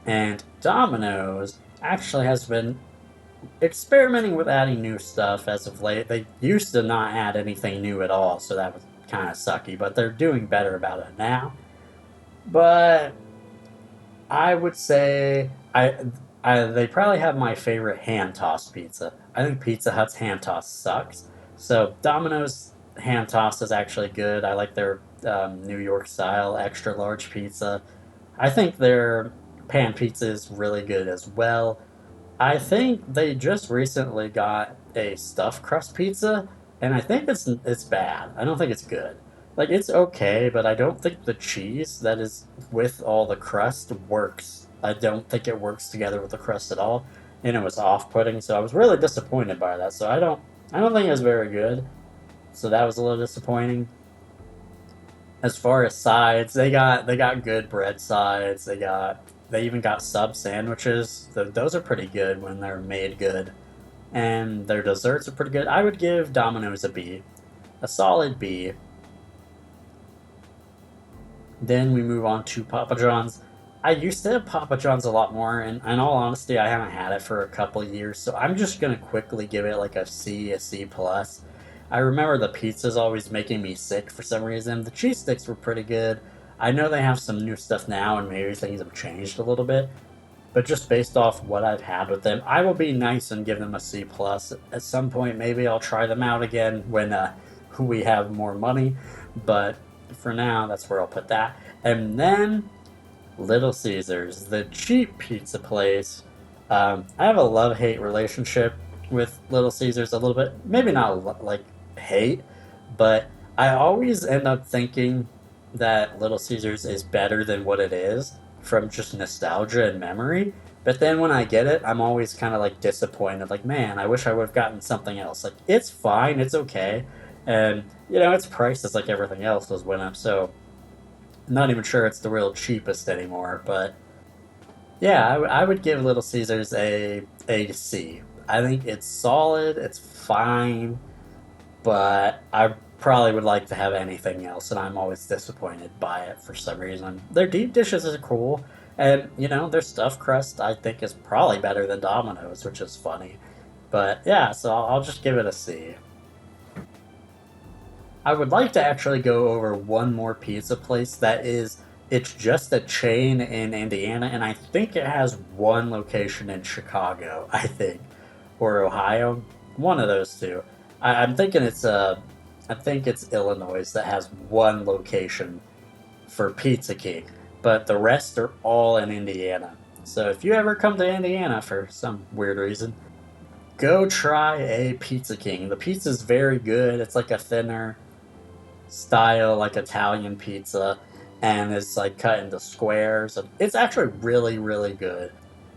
and Domino's actually has been experimenting with adding new stuff as of late. They used to not add anything new at all, so that was kind of sucky, but they're doing better about it now. But I would say they probably have my favorite hand tossed pizza. I think Pizza Hut's hand toss sucks. So Domino's hand toss is actually good. I like their New York style extra large pizza. I think their pan pizza is really good as well. I think they just recently got a stuffed crust pizza, and I think it's bad. I don't think it's good. Like it's okay, but I don't think the cheese that is with all the crust works. I don't think it works together with the crust at all, and it was off-putting. So I was really disappointed by that. So I don't think it was very good. So that was a little disappointing. As far as sides, they got good bread sides. They even got sub sandwiches. Those are pretty good when they're made good, and their desserts are pretty good. I would give Domino's a B, a solid B. Then we move on to Papa John's. I used to have Papa John's a lot more, and in all honesty, I haven't had it for a couple years, so I'm just gonna quickly give it like a C plus. I remember the pizza's always making me sick for some reason. The cheese sticks were pretty good. I know they have some new stuff now, and maybe things have changed a little bit, but just based off what I've had with them, I will be nice and give them a C plus. At some point, maybe I'll try them out again when we have more money, but for now, that's where I'll put that. And then Little Caesars, the cheap pizza place. I have a love-hate relationship with Little Caesars a little bit. Maybe not like hate, but I always end up thinking that Little Caesars is better than what it is from just nostalgia and memory. But then when I get it, I'm always kind of like disappointed. Like, man, I wish I would have gotten something else. Like, it's fine, it's okay, and its price is like everything else was went up. So, I'm not even sure it's the real cheapest anymore. But Yeah, I would give Little Caesars a C. I think it's solid, it's fine, but I probably would like to have anything else, and I'm always disappointed by it for some reason. Their deep dishes are cool, and their stuffed crust I think is probably better than Domino's, which is funny. But yeah, so I'll just give it a C. I would like to actually go over one more pizza place it's just a chain in Indiana, and I think it has one location in Chicago, I think, or Ohio, one of those two. I'm thinking I think it's Illinois that has one location for Pizza King, but the rest are all in Indiana. So if you ever come to Indiana for some weird reason, go try a Pizza King. The pizza's very good. It's like a thinner style, like Italian pizza, and it's like cut into squares. It's actually really, really good.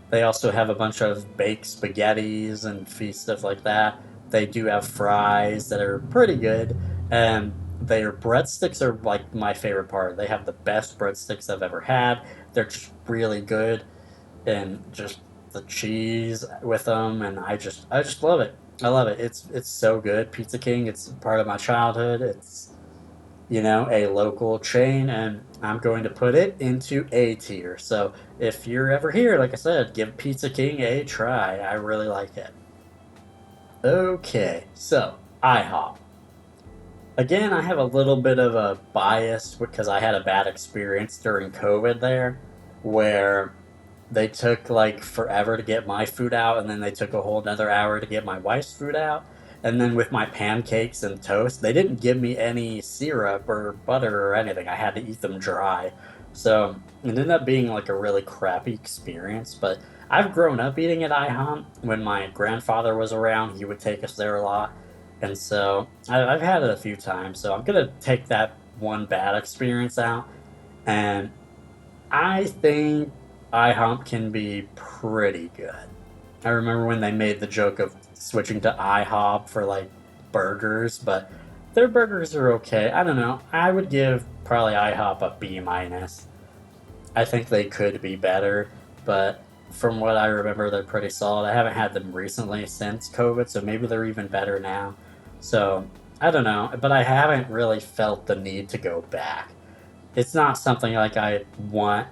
They also have a bunch of baked spaghettis and stuff like that. They do have fries that are pretty good, and their breadsticks are like my favorite part. They have the best breadsticks I've ever had. They're just really good, and just the cheese with them, and I just love it. I love it. It's so good. Pizza King. It's part of my childhood. It's a local chain, and I'm going to put it into A tier. So if you're ever here, like I said, give Pizza King a try. I really like it. Okay, so IHOP. Again, I have a little bit of a bias because I had a bad experience during COVID there, where they took like forever to get my food out, and then they took a whole another hour to get my wife's food out. And then with my pancakes and toast, they didn't give me any syrup or butter or anything. I had to eat them dry. So it ended up being like a really crappy experience. But I've grown up eating at IHOP. When my grandfather was around, he would take us there a lot. And so I've had it a few times. So I'm going to take that one bad experience out. And I think IHOP can be pretty good. I remember when they made the joke of switching to IHOP for like burgers, but their burgers are okay. I don't know. I would give probably IHOP a B minus. I think they could be better, but from what I remember, they're pretty solid. I haven't had them recently since COVID, so maybe they're even better now. So I don't know, but I haven't really felt the need to go back. It's not something like I want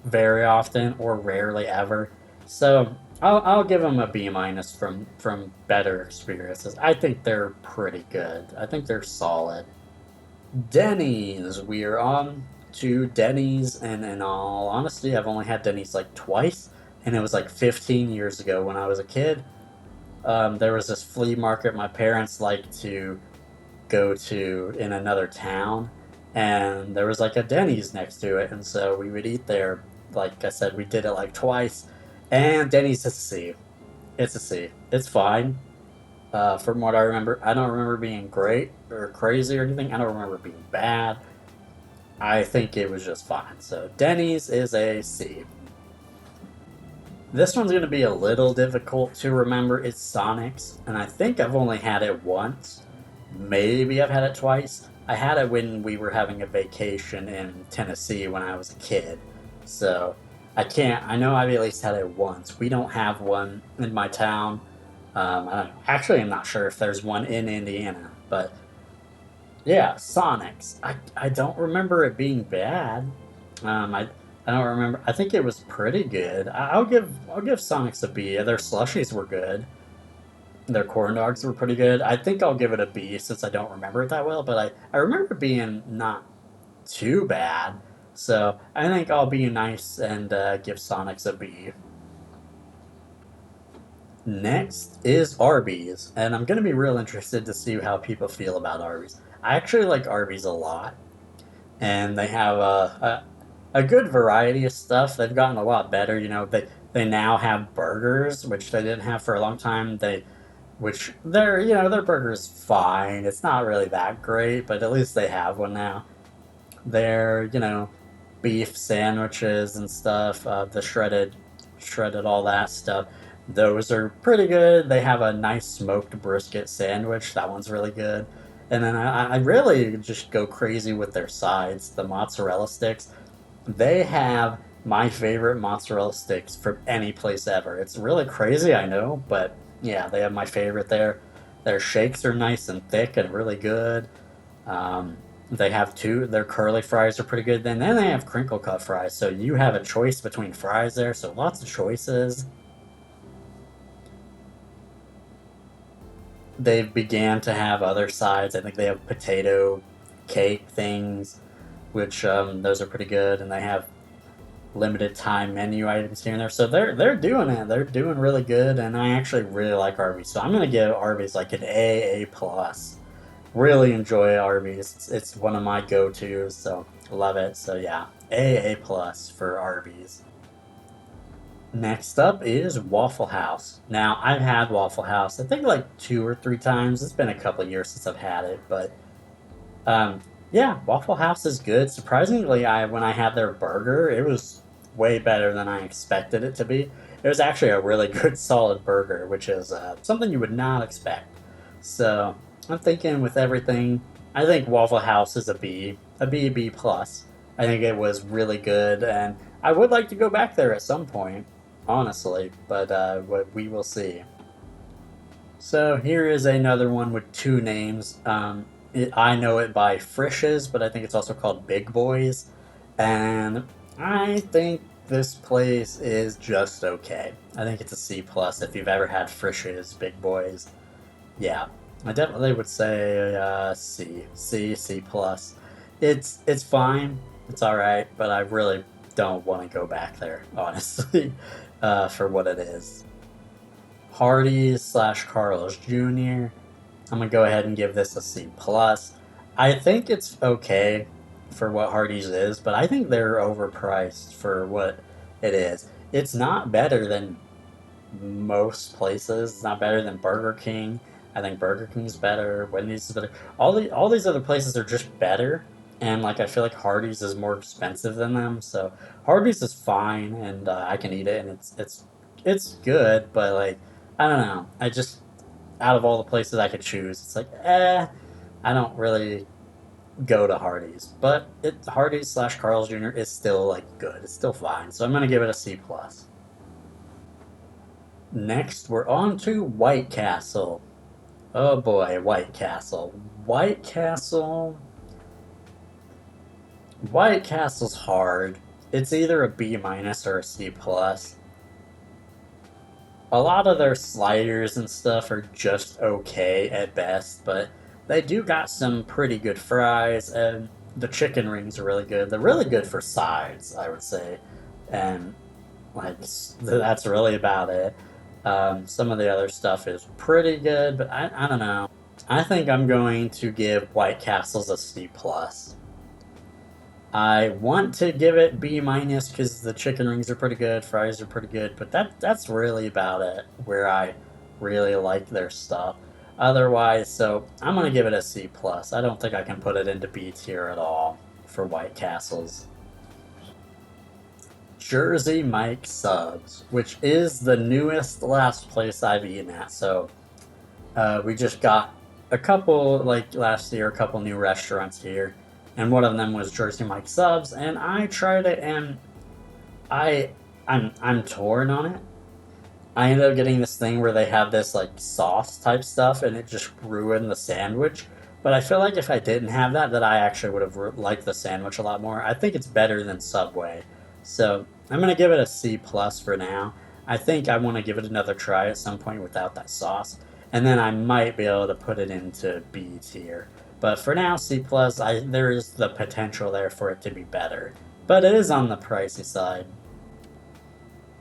very often or rarely ever. So I'll give them a B minus from better experiences. I think they're pretty good. I think they're solid. Denny's. We are on to Denny's, and in all honesty, I've only had Denny's like twice, and it was like 15 years ago when I was a kid. There was this flea market my parents liked to go to in another town, and there was like a Denny's next to it, and so we would eat there. Like I said, we did it like twice, and Denny's is a C. It's a C. It's fine. From what I remember, I don't remember being great or crazy or anything. I don't remember being bad. I think it was just fine. So Denny's is a C. This one's going to be a little difficult to remember. It's Sonic's, and I think I've only had it once. Maybe I've had it twice. I had it when we were having a vacation in Tennessee when I was a kid. So I can't, I know I've at least had it once. We don't have one in my town. Actually, I'm not sure if there's one in Indiana, but yeah, Sonic's. I don't remember it being bad. I don't remember. I think it was pretty good. I'll give Sonic's a B. Their slushies were good. Their corn dogs were pretty good. I think I'll give it a B since I don't remember it that well, but I remember it being not too bad. So I think I'll be nice and give Sonic's a B. Next is Arby's, and I'm gonna be real interested to see how people feel about Arby's. I actually like Arby's a lot, and they have a good variety of stuff. They've gotten a lot better. They now have burgers, which they didn't have for a long time. Which their burger's fine. It's not really that great, but at least they have one now. Their beef sandwiches and stuff, the shredded all that stuff. Those are pretty good. They have a nice smoked brisket sandwich. That one's really good. And then I really just go crazy with their sides. The mozzarella sticks. They have my favorite mozzarella sticks from any place ever. It's really crazy, I know, but yeah, they have my favorite there. Their shakes are nice and thick and really good. They have their curly fries are pretty good. Then they have crinkle cut fries, so you have a choice between fries there, so lots of choices. They began to have other sides. I think they have potato cake things, which those are pretty good, and they have limited time menu items here and there. So they're doing it. They're doing really good, and I actually really like Arby's. So I'm gonna give Arby's like an A plus. Really enjoy Arby's. It's one of my go-tos, so love it. So yeah, A plus for Arby's. Next up is Waffle House. Now I've had Waffle House, I think like 2 or 3 times. It's been a couple years since I've had it, but um, yeah, Waffle House is good. Surprisingly, I when I had their burger, it was way better than I expected it to be. It was actually a really good, solid burger, which is something you would not expect. So I'm thinking with everything, I think Waffle House is B plus. I think it was really good, and I would like to go back there at some point, honestly. But we will see. So here is another one with two names. I know it by Frisch's, but I think it's also called Big Boys. And I think this place is just okay. I think it's a C plus if you've ever had Frisch's Big Boys. Yeah, I definitely would say C plus. It's fine. It's all right, but I really don't want to go back there, honestly, for what it is. Hardee's slash Carl's Jr. I'm gonna go ahead and give this a C plus. I think it's okay for what Hardee's is, but I think they're overpriced for what it is. It's not better than most places. It's not better than Burger King. I think Burger King's better. Wendy's is better. All these other places are just better, and like I feel like Hardee's is more expensive than them. So Hardee's is fine, and I can eat it, and it's good. But like I don't know. I just out of all the places I could choose, it's like I don't really go to Hardee's. But Hardee's slash Carl's Jr. is still like good. It's still fine. So I'm gonna give it a C plus. Next, we're on to White Castle. Oh boy, White Castle. White Castle. White Castle's hard. It's either a B minus or a C plus. A lot of their sliders and stuff are just okay at best, but they do got some pretty good fries, and the chicken rings are really good. They're really good for sides, I would say, and like that's really about it. Some of the other stuff is pretty good, but I don't know. I think I'm going to give White Castles a C plus. I want to give it B minus because the chicken rings are pretty good, fries are pretty good, but that's really about it where I really like their stuff. Otherwise, so I'm gonna give it a C plus. I don't think I can put it into B tier at all for White Castles. Jersey Mike Subs, which is the newest last place I've eaten at. So we just got a couple like last year, a couple new restaurants here, and one of them was Jersey Mike Subs, and I tried it, and I I'm torn on it. I ended up getting this thing where they have this like sauce type stuff, and it just ruined the sandwich. But I feel like if I didn't have that, that I actually would have liked the sandwich a lot more. I think it's better than Subway, so I'm gonna give it a C plus for now. I think I want to give it another try at some point without that sauce, and then I might be able to put it into B tier. But for now, C plus. There is the potential there for it to be better, but it is on the pricey side.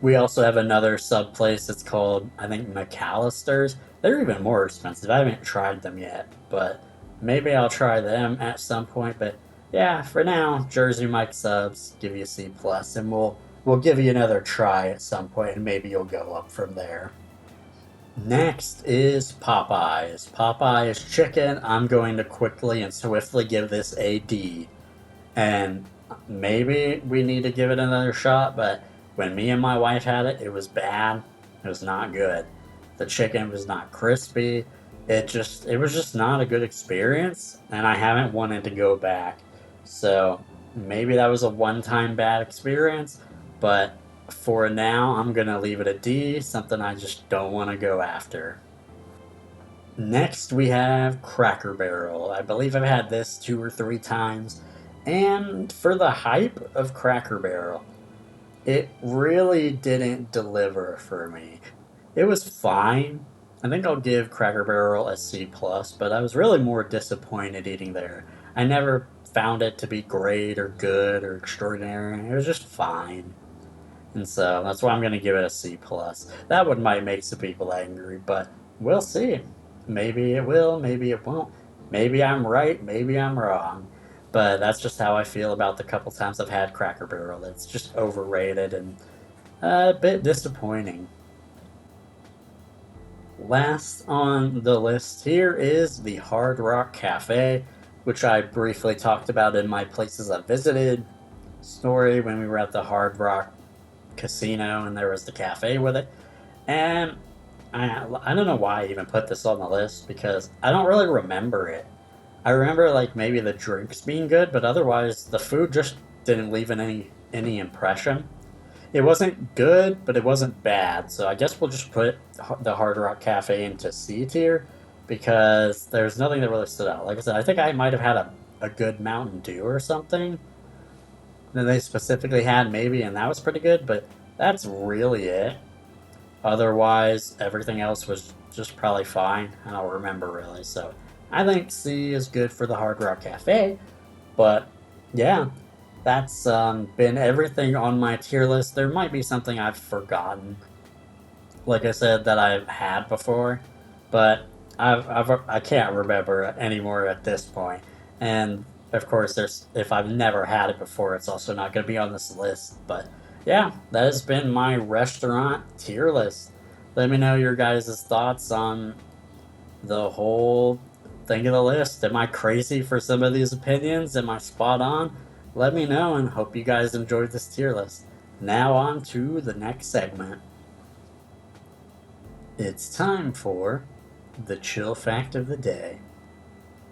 We also have another sub place. It's called, I think, McAllister's. They're even more expensive. I haven't tried them yet, but maybe I'll try them at some point. But yeah, for now, Jersey Mike subs give you a C plus, and we'll give you another try at some point, and maybe you'll go up from there. Next is Popeyes. Popeyes chicken. I'm going to quickly and swiftly give this a D. And maybe we need to give it another shot, but when me and my wife had it, it was bad. It was not good. The chicken was not crispy. It was just not a good experience, and I haven't wanted to go back. So maybe that was a one-time bad experience, But for now, I'm going to leave it a D, something I just don't want to go after. Next, we have Cracker Barrel. I believe I've had this 2 or 3 times. And for the hype of Cracker Barrel, it really didn't deliver for me. It was fine. I think I'll give Cracker Barrel a C+, but I was really more disappointed eating there. I never found it to be great or good or extraordinary. It was just fine. And so that's why I'm going to give it a C+. That one might make some people angry, but we'll see. Maybe it will, maybe it won't. Maybe I'm right, maybe I'm wrong. But that's just how I feel about the couple times I've had Cracker Barrel. It's just overrated and a bit disappointing. Last on the list here is the Hard Rock Cafe, which I briefly talked about in my places I visited story when we were at the Hard Rock Casino and there was the cafe with it. And I don't know why I even put this on the list because I don't really remember it. I remember like maybe the drinks being good, but otherwise the food just didn't leave any impression. It wasn't good, but it wasn't bad. So I guess we'll just put the Hard Rock Cafe into C tier because there's nothing that really stood out. Like I said, I think I might have had a good Mountain Dew or something that they specifically had maybe, and that was pretty good, but that's really it. Otherwise, everything else was just probably fine. I don't remember really. So I think C is good for the Hard Rock Cafe. But yeah, that's been everything on my tier list. There might be something I've forgotten, like I said, that I've had before, but I can't remember anymore at this point. And of course, if I've never had it before, it's also not going to be on this list. But yeah, that has been my restaurant tier list. Let me know your guys' thoughts on the whole thing of the list. Am I crazy for some of these opinions? Am I spot on? Let me know and hope you guys enjoyed this tier list. Now on to the next segment. It's time for the Chill Fact of the Day.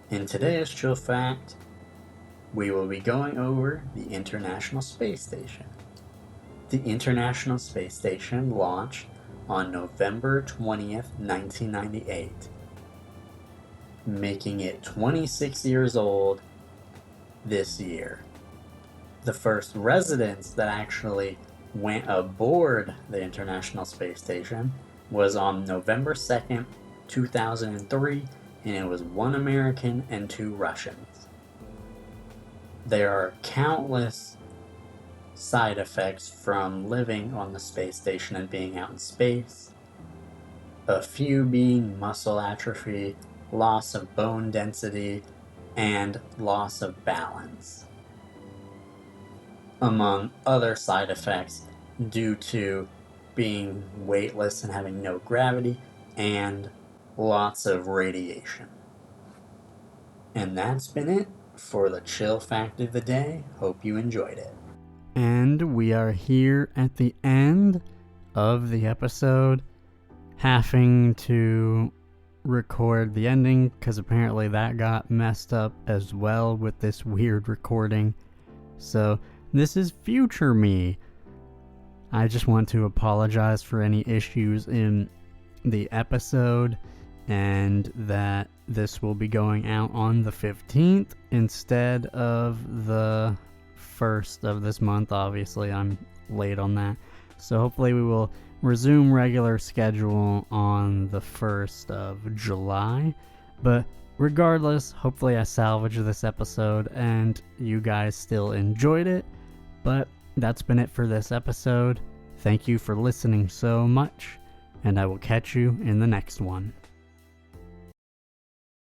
In today's Chill Fact, we will be going over the International Space Station. The International Space Station launched on November 20th, 1998, making it 26 years old this year. The first residents that actually went aboard the International Space Station was on November 2nd, 2003, and it was 1 American and 2 Russians. There are countless side effects from living on the space station and being out in space. A few being muscle atrophy, loss of bone density, and loss of balance, among other side effects due to being weightless and having no gravity and lots of radiation. And that's been it for the Chill Fact of the Day. Hope you enjoyed it. And we are here at the end of the episode, having to record the ending because apparently that got messed up as well with this weird recording. So this is future me. I just want to apologize for any issues in the episode and that this will be going out on the 15th instead of the 1st of this month. Obviously, I'm late on that. So hopefully we will resume regular schedule on the 1st of July. But regardless, hopefully I salvaged this episode and you guys still enjoyed it. But that's been it for this episode. Thank you for listening so much, and I will catch you in the next one.